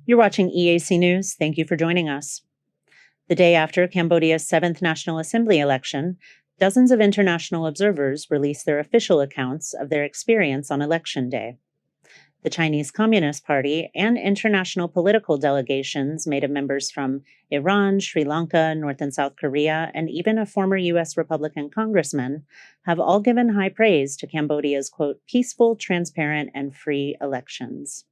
You're watching EAC News. Thank you for joining us. The day after Cambodia's 7th National Assembly election, dozens of international observers released their official accounts of their experience on Election Day. The Chinese Communist Party and international political delegations made of members from Iran, Sri Lanka, North and South Korea, and even a former U.S. Republican congressman have all given high praise to Cambodia's, quote, peaceful, transparent, and free elections.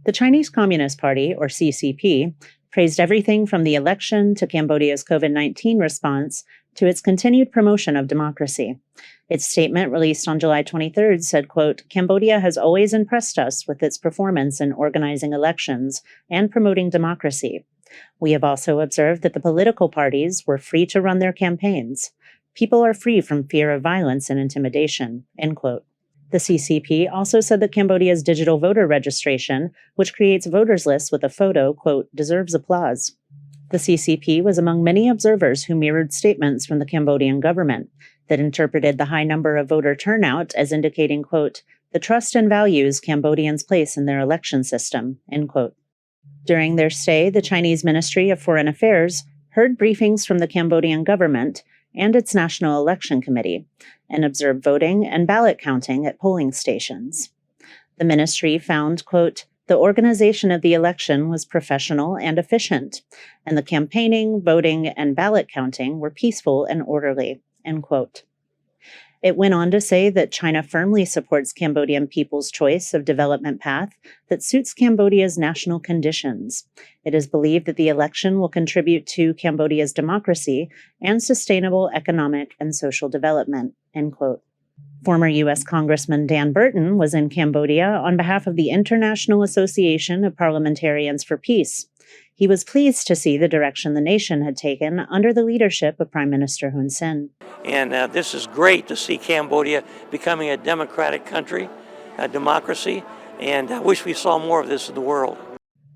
The Chinese Communist Party, or CCP, praised everything from the election to Cambodia's COVID-19 response to its continued promotion of democracy. Its statement released on July 23rd said, quote, Cambodia has always impressed us with its performance in organizing elections and promoting democracy. We have also observed that the political parties were free to run their campaigns. People are free from fear of violence and intimidation, end quote. The CCP also said that Cambodia's digital voter registration, which creates voters lists with a photo, quote, deserves applause. The CCP was among many observers who mirrored statements from the Cambodian government that interpreted the high number of voter turnout as indicating, quote, the trust and values Cambodians place in their election system, end quote. During their stay, the Chinese Ministry of Foreign Affairs heard briefings from the Cambodian government and its National Election Committee, and observed voting and ballot counting at polling stations. The ministry found, quote, the organization of the election was professional and efficient, and the campaigning, voting, and ballot counting were peaceful and orderly, end quote. It went on to say that China firmly supports Cambodian people's choice of development path that suits Cambodia's national conditions. It is believed that the election will contribute to Cambodia's democracy and sustainable economic and social development, end quote. Former U.S. Congressman Dan Burton was in Cambodia on behalf of the International Association of Parliamentarians for Peace. He was pleased to see the direction the nation had taken under the leadership of Prime Minister Hun Sen. And this is great to see Cambodia becoming a democratic country, a democracy, and I wish we saw more of this in the world.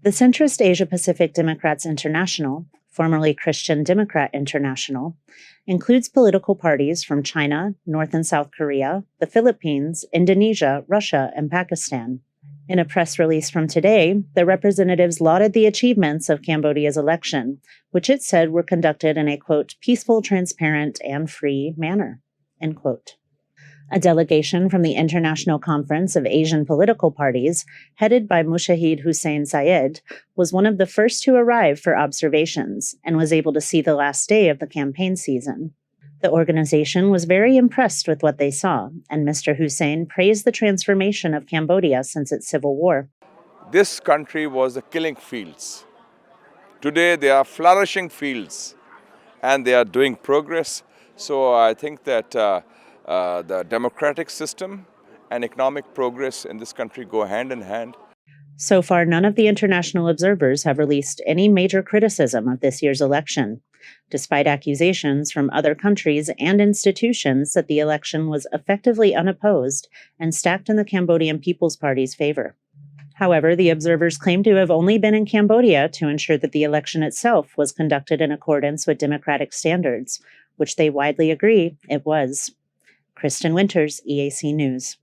The centrist Asia-Pacific Democrats International, formerly Christian Democrat International, includes political parties from China, North and South Korea, the Philippines, Indonesia, Russia, and Pakistan. In a press release from today, the representatives lauded the achievements of Cambodia's election, which it said were conducted in a, quote, peaceful, transparent, and free manner, end quote. A delegation from the International Conference of Asian Political Parties, headed by Mushahid Hussein Syed, was one of the first to arrive for observations and was able to see the last day of the campaign season. The organization was very impressed with what they saw, and Mr. Hussein praised the transformation of Cambodia since its civil war. This country was a killing fields. Today they are flourishing fields and they are doing progress. So I think that the democratic system and economic progress in this country go hand in hand. So far, none of the international observers have released any major criticism of this year's election, despite accusations from other countries and institutions that the election was effectively unopposed and stacked in the Cambodian People's Party's favor. However, the observers claim to have only been in Cambodia to ensure that the election itself was conducted in accordance with democratic standards, which they widely agree it was. Kristen Winters, EAC News.